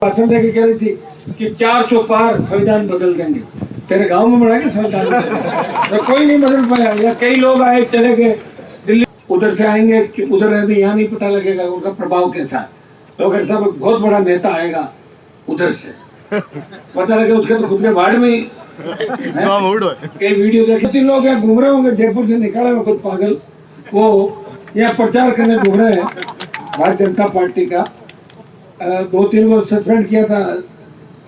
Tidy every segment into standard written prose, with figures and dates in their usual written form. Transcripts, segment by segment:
भाषण देके कह रही थी कि 4 चौपार संविधान बदल देंगे। तेरे गांव में बनाएंगे संविधान तो कोई नहीं बदल पाया। या कई लोग आए चले गए दिल्ली, उधर से आएंगे उधर रहते, यहाँ नहीं पता लगेगा उनका प्रभाव कैसा है। लोग ऐसा बहुत बड़ा नेता आएगा उधर से, पता लगे उसके तो खुद के वार्ड में ही कई वीडियो देखे। 3 लोग यहाँ घूम रहे होंगे, जयपुर से निकाले हुए खुद पागल, वो यहाँ प्रचार करने घूम रहे हैं भारतीय जनता पार्टी का। 2-3 को सस्पेंड किया था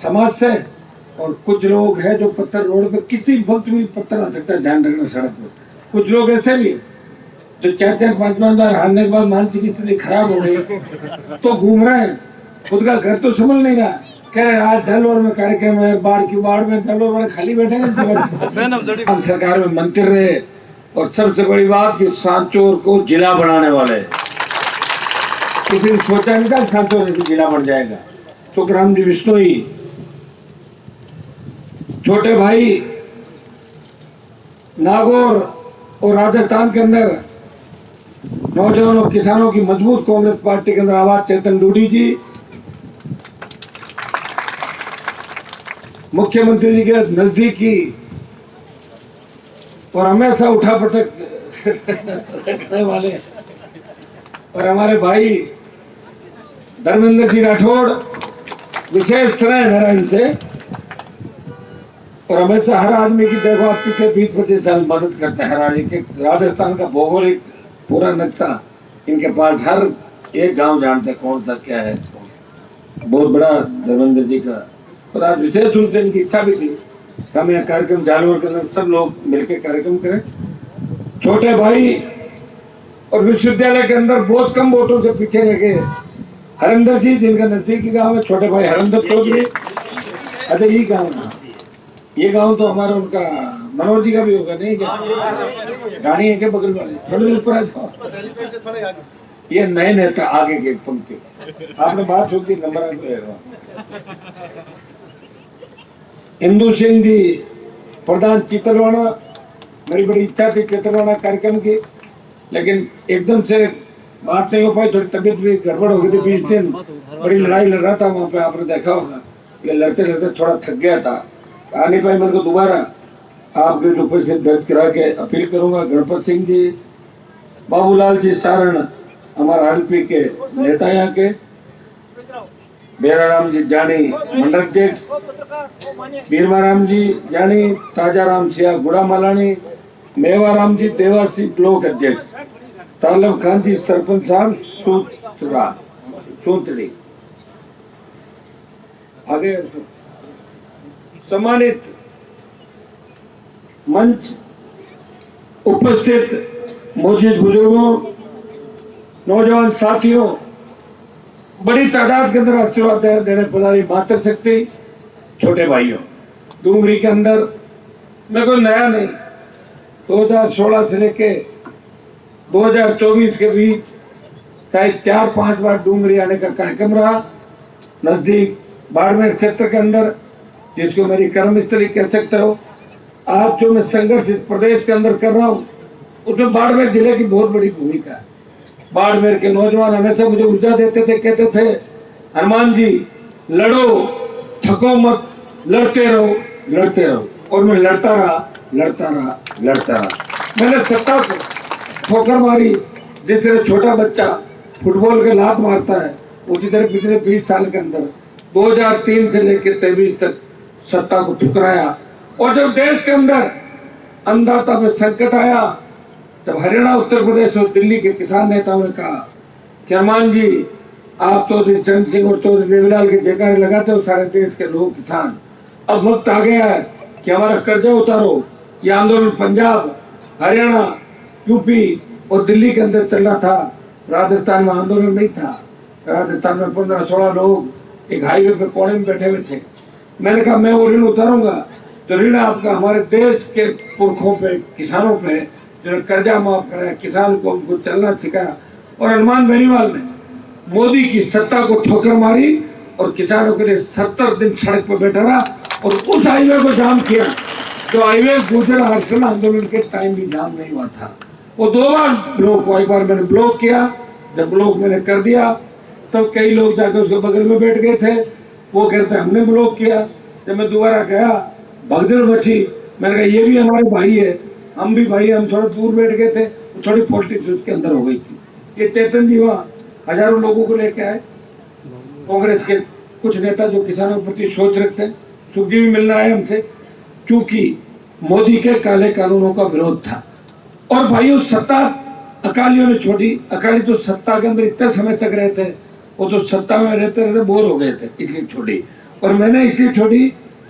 समाज से, और कुछ लोग हैं जो पत्थर रोड पे किसी वक्त भी पत्थर आ सकता है, ध्यान रखना सड़क पर। कुछ लोग ऐसे भी जो 4-5 बार हारने के बाद मानसिक स्थिति खराब हो गई तो घूम रहे हैं, खुद का घर तो संभल नहीं रहा। कह रहे आज जालोर में कार्यक्रम है, बाढ़ में जालोर वाले खाली बैठे हैं सरकार में मंत्री रहे। और सबसे बड़ी बात कि सांचौर को जिला बनाने वाले, किसी ने सोचा नहीं था सांचौर जिला बन जाएगा। सुखराम जी बिश्नोई, छोटे भाई नागौर और राजस्थान के अंदर नौजवानों किसानों की मजबूत कांग्रेस पार्टी के अंदर आवाज चेतन डूडी जी, मुख्यमंत्री जी के नजदीकी और हमेशा उठा पटक रखने वाले, और हमारे भाई धर्मेंद्र जी राठौड़, विशेष स्नेह मेरा इनसे। और हमेशा हर आदमी की देखो आप पिछले 20-25 साल मदद करते हैं हर आदमी के। राजस्थान का भौगोलिक पूरा नक्शा इनके पास, हर एक गांव जानते हैं कौन सा क्या है, बहुत बड़ा धर्मेंद्र जी का। और आज विशेष रूप से इनकी इच्छा भी थी हम यह कार्यक्रम जालोर के अंदर सब लोग मिलकर कार्यक्रम करें। छोटे भाई और विश्वविद्यालय के अंदर बहुत कम वोटों से पीछे रह गए हरिंदर जी, जिनका नजदीकी गांव है छोटे भाई हरिंदर चौधरी। अच्छा ये गांव तो हमारा उनका मनोज जी का भी होगा, नहीं क्या गाड़ी है क्या बगल वाले, थोड़ी ऊपर आ जाओ। ये नए नेता आगे के पंक्ति, आपने बात होती नंबर आपको। इंदू सिंह जी प्रधान चितरवाड़ा, मेरी बड़ी इच्छा थी चितरवाड़ा कार्यक्रम की, लेकिन एकदम से बात नहीं हो पाई, थोड़ी तबीयत भी गड़बड़ हो गई थी। 20 दिन बड़ी लड़ाई लड़ रहा था वहां पे, आपने देखा होगा। ये लड़ते लड़ते थोड़ा थक गया था, आ नहीं पाई। मेरे को दोबारा आपके ऊपर से दर्ज करा के अपील करूंगा। गणपत सिंह जी, बाबूलाल जी सारण, हमारा आरपी के नेता यहाँ के, बेराराम जी जानी मंडल अध्यक्ष, बीरमाराम जी जानी, ताजाराम सिया गुड़ा मालानी, मेवाराम जी देवासी ब्लॉक अध्यक्ष, तालब खान जी सरपंच साहब सूतड़ी। आगे सम्मानित मंच उपस्थित मौजूद बुजुर्गों, नौजवान साथियों, बड़ी तादाद के अंदर आशीर्वाद देने पधारी मातृ शक्ति, छोटे भाइयों, डूंगरी के अंदर मैं कोई नया नहीं, 2016 से लेके 2024 के बीच शायद 4-5 बार डूंगरी आने का कार्यक्रम रहा। नजदीक बाड़मेर क्षेत्र के अंदर, जिसको मेरी कर्मस्थली कह सकते हो। आज जो मैं संघर्ष इस प्रदेश के अंदर कर रहा हूँ, उसमें बाड़मेर जिले की बहुत बड़ी भूमिका है। बाड़मेर के नौजवान हमेशा मुझे ऊर्जा देते थे, कहते थे हनुमान जी लड़ो, थको मत, लड़ते रहो। और मैं लड़ता रहा। मैंने सत्ता को ठोकर मारी। जिस तरह छोटा बच्चा फुटबॉल के लात मारता है, उसी तरह पिछले 20 साल के अंदर 2003 से लेकर 23 तक सत्ता को ठुकराया। और जब देश के अंदर अन्नदाता में संकट आया, जब हरियाणा, उत्तर प्रदेश और दिल्ली के किसान नेताओं ने कहा कि हनुमान जी आप चौधरी चरण सिंह और चौधरी देवीलाल के जयकारे लगाते हो सारे देश के लोग किसान, अब वक्त आ गया है कि हमारा कर्जा उतारो। ये आंदोलन पंजाब, हरियाणा, यूपी और दिल्ली के अंदर चल रहा था। राजस्थान में आंदोलन नहीं था। राजस्थान में 15-16 लोग एक हाईवे पे कोने में बैठे हुए थे। मैंने कहा मैं वो ऋण उतारूंगा तो ऋण आपका हमारे देश के पुरखों पे, किसानों पे, जो कर्जा माफ कराया, किसान को हमको चलना सिखाया। और हनुमान बेनीवाल ने मोदी की सत्ता को ठोकर मारी और किसानों के लिए 70 दिन सड़क पर बैठा रहा और उस हाईवे को जाम किया। तो हाईवे गुजर हर्षण आंदोलन के टाइम भी जाम नहीं हुआ था। वो 2 बार ब्लॉक हुआ, एक बार मैंने ब्लॉक किया, जब ब्लॉक मैंने कर दिया तो कई लोग जाकर उसके बगल में बैठ गए थे। वो कहते हमने ब्लॉक किया। जब मैं दोबारा गया भगदड़ मची, मैंने कहा ये भी हमारे भाई है, हम भी भाई, हम थोड़ा दूर बैठ गए थे, थोड़ी पॉलिटिक्स उसके अंदर हो गई थी। ये चेतन जी वहाँ हजारों लोगों को लेके आए, कांग्रेस के कुछ नेता जो किसानों के प्रति सोच रखते हैं। सुखजी भी मिलना है हमसे, चूंकि मोदी के काले कानूनों का विरोध था। और भाइयों सत्ता अकालियों ने छोड़ी। अकाली तो सत्ता के अंदर इतने समय तक रहे थे, वो तो सत्ता में रहते रहते बोर हो गए थे, इसलिए छोड़ी। और मैंने इसलिए छोड़ी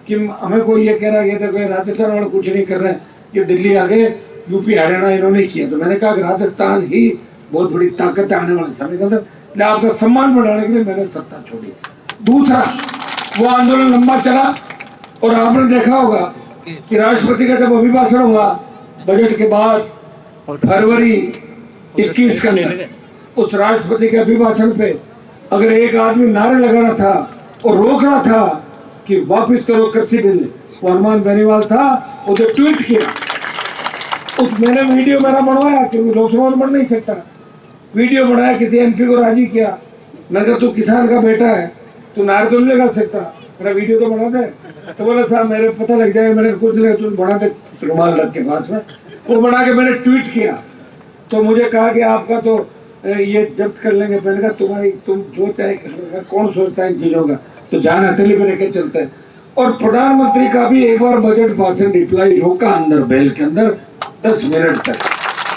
कि हमें कोई ये कह रहा है कि राजस्थान वाले कुछ नहीं कर रहे हैं, ये दिल्ली आ गए, यूपी हरियाणा इन्होंने किया। तो मैंने कहा कि राजस्थान ही बहुत बड़ी ताकत है आने वाले समय के अंदर, इसलिए आपका सम्मान बढ़ाने के लिए मैंने सत्ता छोड़ी। दूसरा, वो आंदोलन लंबा चला और आपने देखा होगा कि राष्ट्रपति का जब अभिभाषण हुआ बजट के बाद फरवरी 21 के अंदर, उस राष्ट्रपति के अभिभाषण पे अगर एक आदमी नारे लगा रहा था और रोक रहा था कि वापस करो कृषि बिल, वो हनुमान बेनीवाल था। उसे ट्वीट किया, उस मैंने वीडियो मेरा बनवाया क्योंकि लोकसभा में बन नहीं सकता, वीडियो बनाया, किसी एमपी को राजी किया। मैंने कहा तू किसान का बेटा है, तू नारे तो नहीं लगा सकता, मेरा वीडियो तो बना दे। तो बोला साहब मेरे पता लग जाएगा। मैंने कुछ लगा, तू बना दे रुमाल रख के पास में। वो बना के मैंने ट्वीट किया तो मुझे कहा कि आपका तो ये जब्त कर लेंगे। मैंने कहा तुम जो चाहे, कौन सोचता है इन चीजों का, तो जान हथेली पे लेके चलते हैं। और प्रधानमंत्री का भी एक बार बजट भाषण रिप्लाई रोका अंदर बेल के अंदर 10 मिनट तक।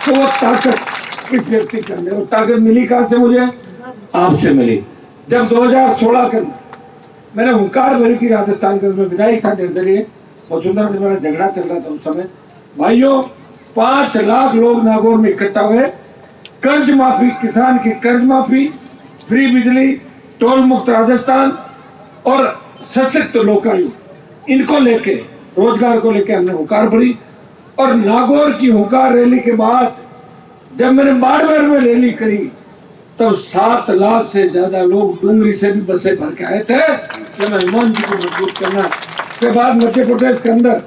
तो वो ताकत इस व्यक्ति के अंदर, वो ताकत मिली कहां से मुझे? आपसे मिली। जब 2016 के मैंने हुंकार भरी थी राजस्थान के, मैं विधायक था निर्दलीय, और सुंदर से मेरा झगड़ा चल रहा था उस समय। भाइयों 5 लाख लोग नागौर में इकट्ठा हुए, कर्ज माफी, किसान की कर्ज माफी, फ्री बिजली, टोल मुक्त राजस्थान और सशक्त लोकायुक्त, इनको लेके, रोजगार को लेके हमने हुंकार भरी। और नागौर की हुंकार रैली के बाद जब मैंने बाड़मेर में रैली करी तब 7 लाख से ज्यादा लोग डूंगरी से भी बसें भर के आए थे। हनुमान जी को मजबूत करना के बाद मध्य प्रदेश के अंदर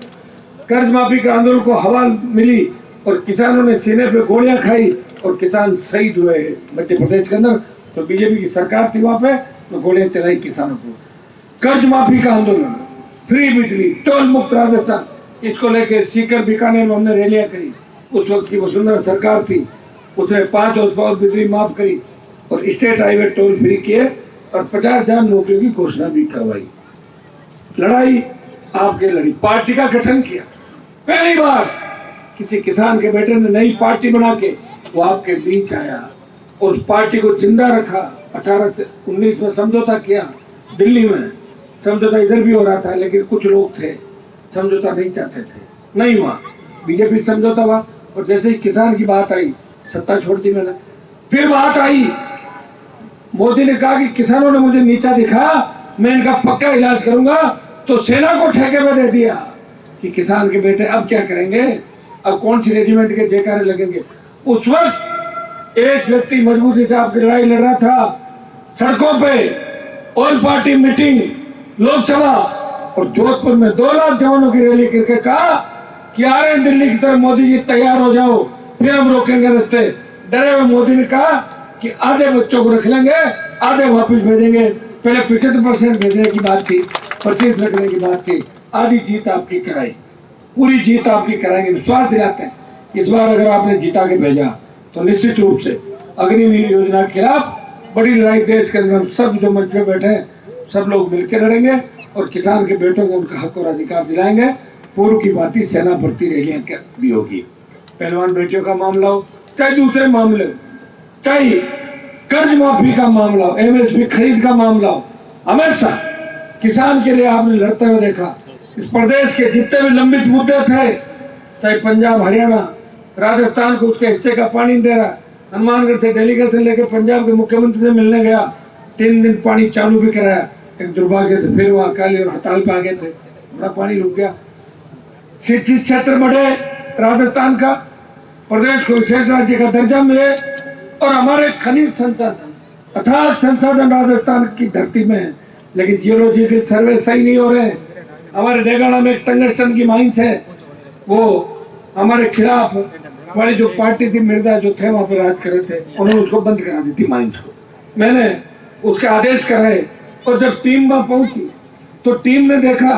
कर्ज माफी के आंदोलन को हवा मिली और किसानों ने सीने पे गोलियां खाई और किसान शहीद हुए मध्य प्रदेश के अंदर। तो बीजेपी की सरकार थी वहां पे, तो गोलियां चलाई किसानों को। कर्ज माफी का आंदोलन, फ्री बिजली, टोल मुक्त राजस्थान, इसको लेके सीकर बीकानेर में हमने रैलियां करी। उस वक्त की वसुंधरा सरकार थी, उसने 5 और बिजली माफ करी और स्टेट हाईवे टोल फ्री किए और 50,000 नौकरियों की घोषणा भी करवाई। लड़ाई आपके लड़ी, पार्टी का गठन किया। पहली बार किसी किसान के बेटे ने नई पार्टी बना के वो आपके बीच आया और उस पार्टी को जिंदा रखा। 18 से 19 में समझौता किया दिल्ली में, समझौता इधर भी हो रहा था, लेकिन कुछ लोग थे समझौता नहीं चाहते थे, नहीं हुआ। बीजेपी समझौता हुआ और जैसे ही किसान की बात आई सत्ता छोड़ दी मैंने। फिर बात आई, मोदी ने कहा कि किसानों ने मुझे नीचा दिखा, मैं इनका पक्का इलाज करूंगा, तो सेना को ठेके में दे दिया कि किसान के बेटे अब क्या करेंगे, अब कौन सी रेजिमेंट के जयकारे लगेंगे। उस वक्त एक व्यक्ति मजबूती से आपकी लड़ाई लड़ रहा था सड़कों पे, ऑल पार्टी मीटिंग लोकसभा, और जोधपुर में 2 लाख जवानों की रैली करके कहा कि आ रहे हैं दिल्ली की तरफ मोदी जी, तैयार हो जाओ, फिर हम रोकेंगे रास्ते। डरे हुए मोदी ने कहा कि आधे बच्चों को रख लेंगे, आधे वापस भेजेंगे। पहले 75% भेजने की बात थी, 25 रखने की बात थी। आधी जीत आपकी कराई, पूरी जीत आपकी कराएंगे, विश्वास दिलाते हैं। इस बार अगर आपने जीता के भेजा तो निश्चित रूप से अग्निवीर योजना के खिलाफ बड़ी लड़ाई देश के अंदर हम सब जो मंच पे बैठे हैं सब लोग मिलकर लड़ेंगे और किसान के बेटों को उनका हक और अधिकार दिलाएंगे। पूर्व की बात सेना भर्ती रैलियां भी होगी, पहलवान बेटियों का मामला हो, चाहे दूसरे मामले हो, चाहे कर्ज माफी का मामला हो, एमएसपी खरीद का मामला हो, हमेशा किसान के लिए आपने लड़ते हुए देखा। इस प्रदेश के जितने भी लंबित मुद्दे थे, चाहे पंजाब, हरियाणा, राजस्थान को उसके हिस्से का पानी दे रहा, हनुमानगढ़ से डेलीगेशन लेकर पंजाब के मुख्यमंत्री से मिलने गया, 3 दिन पानी चालू भी कराया। एक दुर्भाग्य थे, फिर वो अकाली और हड़ताल पे आ गए थे, बड़ा पानी रुक गया। शिक्षित क्षेत्र बढ़े राजस्थान का, प्रदेश को विशेष राज्य का दर्जा मिले और हमारे खनिज संसाधन, अथाह संसाधन राजस्थान की धरती में है, लेकिन जियोलॉजिकल सर्वे सही नहीं हो रहे। हमारे डेगाना में एक टंगस्टन की माइंस है, वो हमारे खिलाफ हमारी जो पार्टी थी, मिर्जा जो थे वहां पर राज कर रहे थे, उन्होंने उसको बंद करा दी थी माइंस को। मैंने उसके आदेश कराए और जब टीम वहां पहुंची तो टीम ने देखा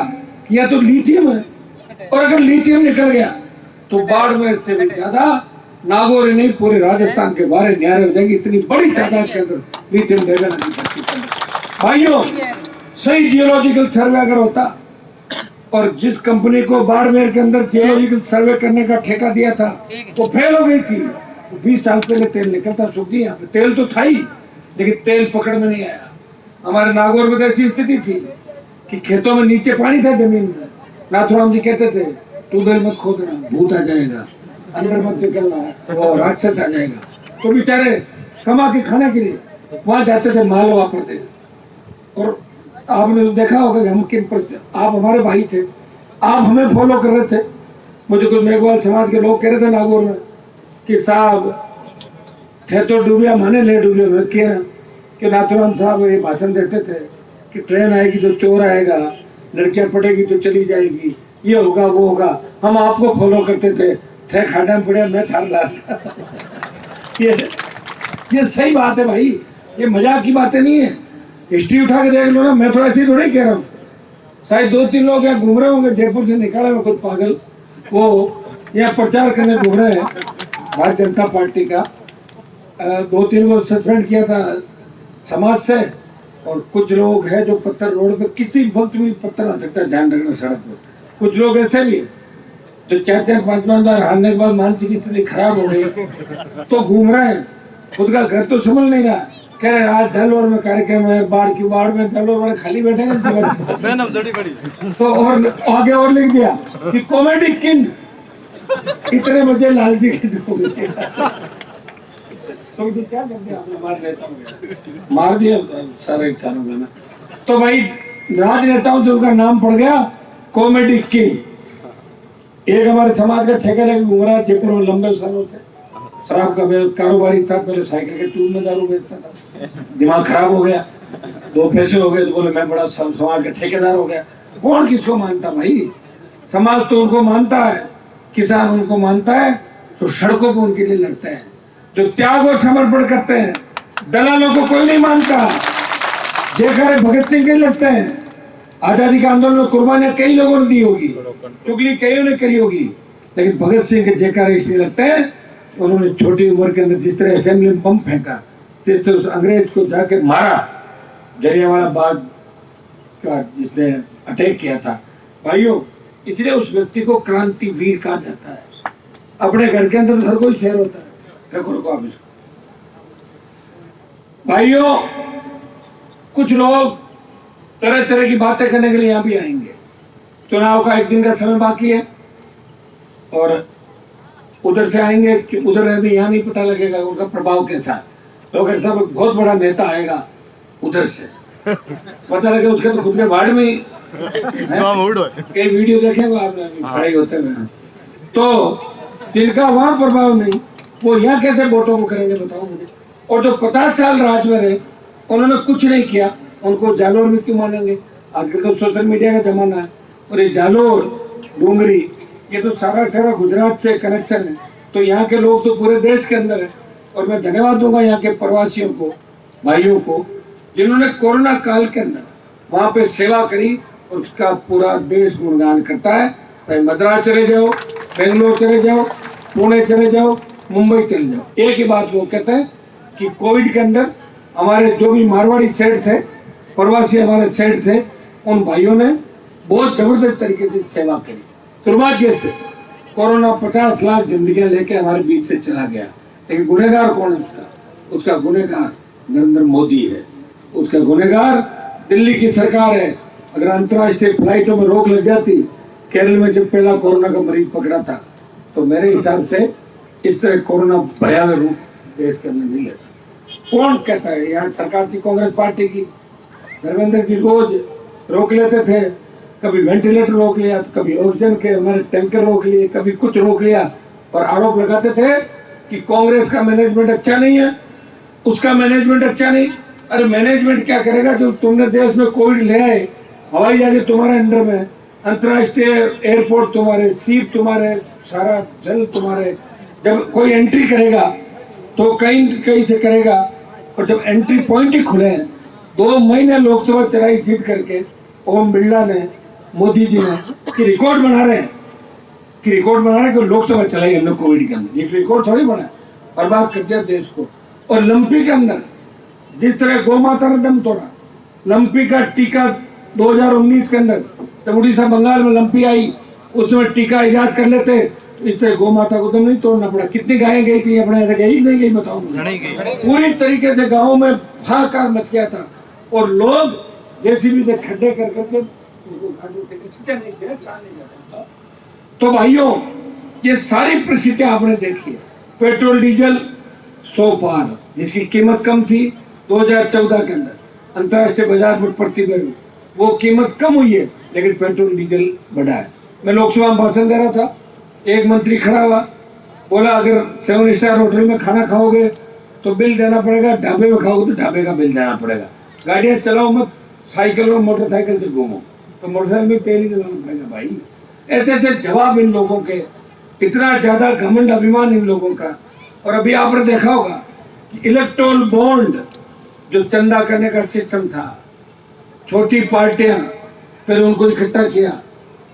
कि यह तो लिथियम है, और अगर लिथियम निकल गया तो बाड़मेर से भी ज्यादा नागौर ही नहीं पूरे राजस्थान के बारे न्यारे हो जाएंगे। इतनी बड़ी तादाद के अंदर लिथियम देगा भाइयों। सही जियोलॉजिकल सर्वे अगर होता, और जिस कंपनी को बाड़मेर के अंदर जियोलॉजिकल सर्वे करने का ठेका दिया था वो फेल हो गई थी। 20 साल पहले तेल निकलता सुखी, यहाँ पे तेल तो था ही लेकिन तेल पकड़ में नहीं आया। हमारे नागौर में तो ऐसी स्थिति थी कि खेतों में नीचे पानी था, जमीन में नाथुराम जी कहते थे ट्यूबवेल मत खोदना, भूत आ जाएगा, अंदर मत निकलना, वो राक्षस आ जाएगा। तो बेचारे कमा के खाने के लिए वहां जाते थे मालवा प्रदेश। और आपने देखा होगा कि हम किन पर, आप हमारे भाई थे, आप हमें फॉलो कर रहे थे। मुझे कुछ मेघवाल समाज के लोग कह रहे थे नागौर में कि साहब थे तो डूबिया माने ले डूबिया में क्या, कि नाथुराम साहब ये भाषण देते थे कि ट्रेन आएगी तो चोर आएगा, लड़कियां पड़ेगी तो चली जाएगी, ये होगा वो होगा। हम आपको फॉलो करते थे खाड़ा में पड़े मैं थार ला ये सही बात है भाई, ये मजाक की बातें नहीं है। हिस्ट्री उठा के देख लो ना, मैं तो ऐसी थोड़ी कह रहा हूँ। शायद 2-3 लोग यहाँ घूम रहे होंगे, जयपुर से निकाले हुए खुद पागल, वो यहाँ प्रचार करने घूम रहे हैं भारतीय जनता पार्टी का। 2-3 को सस्पेंड किया था समाज से, और कुछ लोग हैं जो पत्थर रोड पे किसी वक्त भी पत्थर आ सकता है, ध्यान रखना सड़क पर। कुछ लोग ऐसे भी जो 4-5 बार हारने के बाद मानसिक स्थिति खराब हो गई तो घूम रहे हैं, खुद का घर तो संभल नहीं रहा, कह रहे आज जालोर में कार्यक्रम है, बाढ़ में जालोर वाले खाली बैठे तो और आगे और लिख दिया कि कॉमेडी किंग इतने बजे लालजी की तो क्या कर दिया आपने, मार दिया सारे इंसानों में ना। तो भाई राजनेताओं से उनका नाम पड़ गया कॉमेडी किंग। एक हमारे समाज का ठेका लेकर घूम रहा है जयपुर में लंबे सालों से, शराब का कारोबारी था, पहले साइकिल के ट्यूब में दारू बेचता था, दिमाग खराब हो गया, 2 पैसे हो गए तो बोले मैं बड़ा समाज का ठेकेदार हो गया। कौन किसको मानता भाई, समाज तो उनको मानता है, किसान उनको मानता है, तो सड़कों पर उनके लिए लड़ते हैं, जो त्याग और समर्पण करते हैं। दलालों को कोई नहीं मानता। जयकारे भगत सिंह के लगते हैं, आजादी का आंदोलन में कुर्बानियां कई लोगों ने दी होगी, चुगली कईयों ने करी होगी, लेकिन भगत सिंह के जयकारे इसलिए लगते हैं उन्होंने छोटी उम्र के अंदर जिस तरह असेंबली में बम फेंका, जिस तरह उस अंग्रेज को जाके मारा, जलियांवाला बाग का जिसने अटैक किया था भाइयों, इसलिए उस व्यक्ति को क्रांतिवीर कहा जाता है। अपने घर के अंदर हर कोई शेर होता है। रुको आप इसको भाइयों, कुछ लोग तरह तरह की बातें करने के लिए यहां भी आएंगे। चुनाव का 1 दिन का समय बाकी है और उधर से आएंगे, उधर रहने यहाँ नहीं पता लगेगा उनका प्रभाव कैसा है। लोग ऐसा बहुत बड़ा नेता आएगा उधर से, पता लगे उसके तो खुद के वार्ड में ही कई वीडियो देखे हुए आपने खड़े होते हुए, तो जिनका वहां प्रभाव नहीं वो यहाँ कैसे वोटों को करेंगे बताओ मुझे। और जो 50 साल राज में रहे उन्होंने कुछ नहीं किया, उनको जालोर में क्यों मानेंगे। आजकल तो सोशल मीडिया का जमाना है, और ये जालोर डूंगरी ये तो सारा गुजरात से कनेक्शन है, तो यहाँ के लोग तो पूरे देश के अंदर है। और मैं धन्यवाद दूंगा यहाँ के प्रवासियों को, भाइयों को, जिन्होंने कोरोना काल के अंदर वहां पे सेवा करी, और उसका पूरा देश गुणगान करता है। चाहे मद्रास चले जाओ, बेंगलोर चले जाओ, पुणे चले जाओ, मुंबई चले जाओ, एक ही बात लोग कहते हैं कि कोविड के अंदर हमारे जो भी मारवाड़ी सेठ थे, प्रवासी हमारे सेठ थे, उन भाइयों ने बहुत जबरदस्त तरीके से सेवा करी। दुर्भाग्य से कोरोना 50 लाख जिंदगियां लेके हमारे बीच से चला गया, लेकिन गुनहगार कौन है उसका गुनहगार नरेंद्र मोदी है, उसका गुनहगार दिल्ली की सरकार है। अगर अंतर्राष्ट्रीय फ्लाइटों में रोक लग जाती, केरल में जब पहला कोरोना का मरीज पकड़ा था, तो मेरे हिसाब से इस तरह कोरोना भयावह रूप देश के अंदर नहीं लेता। कौन कहता है, यहाँ सरकार थी कांग्रेस पार्टी की, धर्मेंद्र जी रोज रोक लेते थे, कभी वेंटिलेटर रोक लिया, तो कभी ऑक्सीजन के हमारे टैंकर रोक लिए, कभी कुछ रोक लिया, और आरोप लगाते थे कि कांग्रेस का मैनेजमेंट अच्छा नहीं है, उसका मैनेजमेंट अच्छा नहीं। अरे मैनेजमेंट क्या करेगा, जो तुमने देश में कोविड ले आए, हवाई जहाज तुम्हारे अंडर में, अंतर्राष्ट्रीय एयरपोर्ट तुम्हारे, सीप तुम्हारे, सारा जल तुम्हारे। जब कोई एंट्री करेगा तो कहीं से करेगा, और जब एंट्री पॉइंट ही खुले हैं 2 महीने लोकसभा चलाई जीत करके ओम बिरला ने, मोदी जी ने कि रिकॉर्ड बना रहे हैं कि लोकसभा चलाई हमने कोविड के अंदर। ये रिकॉर्ड थोड़ी बना, बर्बाद कर दिया देश को। और लंपी के अंदर जिस तरह गौ माता ने दम तोड़ा, लंपी का टीका 2019 के अंदर जब उड़ीसा बंगाल में लंपी आई, उसमें टीका इजाद कर लेते तो इस तरह गौ माता को दम नहीं तोड़ना पड़ा। कितनी गायें गई थी अपने, ऐसे गई नहीं गई बताओ। पूरी तरीके से गाँव में हाहाकार मच गया था और लोग जेसीबी से खड्डे कर करके नहीं जाता। तो भाइयों, ये सारी परिस्थितियां आपने देखी है। पेट्रोल डीजल 100 पार, जिसकी कीमत कम थी 2014 के अंदर अंतर्राष्ट्रीय बाजार में प्रति बैरल, वो कीमत कम हुई है लेकिन पेट्रोल डीजल बढ़ा है। मैं लोकसभा में भाषण दे रहा था, एक मंत्री खड़ा हुआ, बोला अगर 7 स्टार होटल में खाना खाओगे तो बिल देना पड़ेगा, ढाबे में खाओगे तो ढाबे का बिल देना पड़ेगा। गाड़ियां चलाओ मत, साइकिल और मोटरसाइकिल से घूमो तो मोटरसाइकिल में तेल ही डलाना पड़ेगा। भाई ऐसे ऐसे जवाब इन लोगों के, इतना ज्यादा घमंड अभिमान इन लोगों का। और अभी आपने देखा होगा कि इलेक्टोरल बॉन्ड जो चंदा करने का सिस्टम था, छोटी पार्टियां फिर उनको इकट्ठा किया,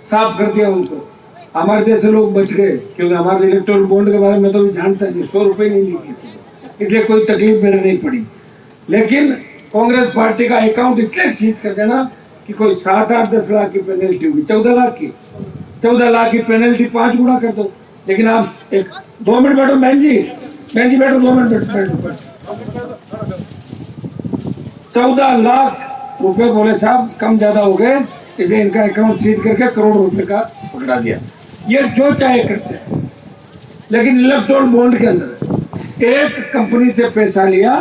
साफ कर दिया उनको। हमारे जैसे लोग बच गए क्योंकि हमारे इलेक्टोरल बॉन्ड के बारे में तो जानता नहीं, 100 रुपए नहीं ली थी, इसलिए कोई तकलीफ मेरे नहीं पड़ी। लेकिन कांग्रेस पार्टी का अकाउंट इसलिए सीज कर देना कि कोई 7, 8, 10 लाख की पेनल्टी होगी, 14 लाख की पेनल्टी 5 गुना कर दो। लेकिन आप 2 मिनट बैठो, बहन जी बैठो, 2 मिनट बैठो। 14 लाख रुपए बोले साहब कम ज्यादा हो गए, इसलिए इनका अकाउंट सीज करके करोड़ रुपए का पकड़ा दिया। ये जो चाहे करते हैं। लेकिन इलेक्टोरल बॉन्ड के अंदर एक कंपनी से पैसा लिया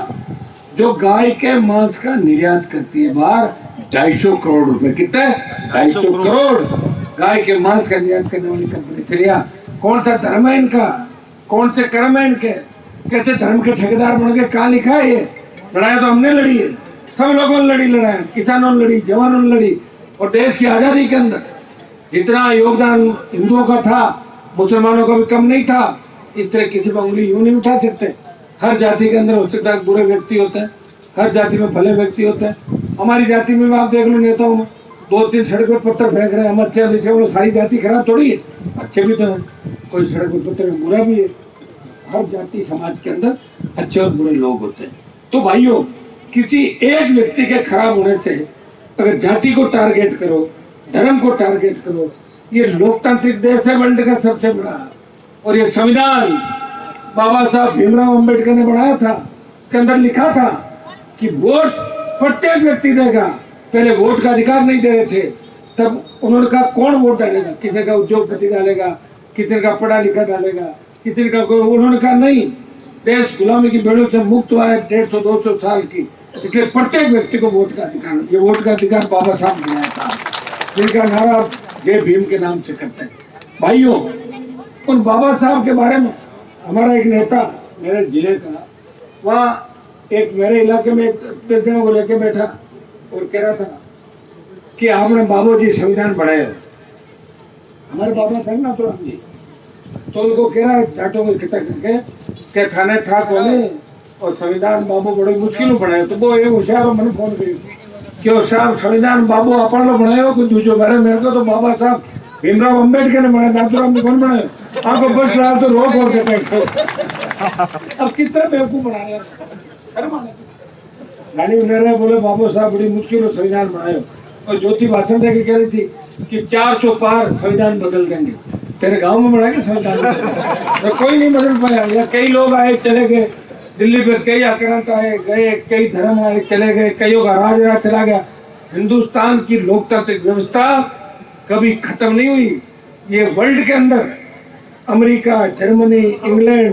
जो गाय के मांस का निर्यात करती है बाहर, 250 करोड़ रुपए। कितने? 250 करोड़ गाय के मांस का निर्यात करने वाली कंपनी से लिया। कौन सा धर्म है इनका, कौन से कर्म है इनके, कैसे धर्म के ठेकेदार बन गए? कहाँ लिखा है ये? लड़ाई तो हमने लड़ी है, सब लोगों ने लड़ी लड़ाई, किसानों ने लड़ी, जवानों ने लड़ी। और देश की आजादी के अंदर जितना योगदान हिंदुओं का था, मुसलमानों का भी कम नहीं था। इस तरह किसी पर उंगली यूं नहीं उठा सकते। हर जाति के अंदर हो सकता है बुरे व्यक्ति होते हैं, हर जाति में भले व्यक्ति होते हैं। हमारी जाति में आप देख लो, नेताओं में 2-3 सड़क पर पत्थर फेंक रहे हैं, हम अच्छे अच्छे, वो सारी जाति खराब थोड़ी है, अच्छे भी तो है। कोई सड़क पर पत्थर में बुरा भी है। हर जाति समाज के अंदर अच्छे और बुरे लोग होते हैं। तो भाइयों, किसी एक व्यक्ति के खराब होने से अगर जाति को टारगेट करो, धर्म को टारगेट करो, ये लोकतांत्रिक देश है वर्ल्ड का सबसे बड़ा। और ये संविधान बाबा साहब भीमराव अंबेडकर ने बनाया था, के अंदर लिखा था कि वोट प्रत्येक व्यक्ति देगा। पहले वोट का अधिकार नहीं दे रहे थे, तब उन्होंने कहा कौन वोट डालेगा, किसी का उद्योगपति डालेगा, किसी का पढ़ा लिखा डालेगा, किसी का कोई। उन्होंने कहा नहीं, देश गुलामी की बेड़ों से मुक्त हुआ है 150-200 साल की, इसलिए प्रत्येक व्यक्ति को वोट का अधिकार। ये वोट का अधिकार बाबा साहब ने बनाया था, जिनका नारा जय भीम के नाम से करते हैं। भाइयों, उन बाबा साहब के बारे में हमारा एक नेता मेरे जिले का, वहाँ एक मेरे इलाके में एक जनों को लेके बैठा और कह रहा था कि आपने बाबूजी संविधान बनाए। हमारे बाबा थे ना तो जी, तो उनको कह रहा है जाटों को इकट्ठा करके क्या थाने था कोने और संविधान बाबू बड़े मुश्किल बनाए। तो वो एक होशियार मैंने फोन करी कि साहब संविधान बाबू अपन लोग बनाए हो कुछ जो मेरे को तो बाबा साहब भीमराव अंबेडकर ने बनाया, नाथुराम ने कौन बनाया? आपको बस रहा तो रोक और के बैठो। अब किस तरह बेवकूफ बना रहे गाड़ी में ले रहे, बोले बाबू साहब बड़ी मुश्किल में संविधान बनाए। और ज्योति भाषण देके कह रही थी कि 400 पार संविधान बदल देंगे। तेरे गांव में बनाएंगे संविधान? तो कोई नहीं बदल पाया। या कई लोग आए चले गए, दिल्ली पे कई आक्रांत आए गए, कई धर्म आए चले गए, कईयों का राज चला गया। हिंदुस्तान की लोकतांत्रिक व्यवस्था कभी खत्म नहीं हुई। ये वर्ल्ड के अंदर अमेरिका, जर्मनी, इंग्लैंड,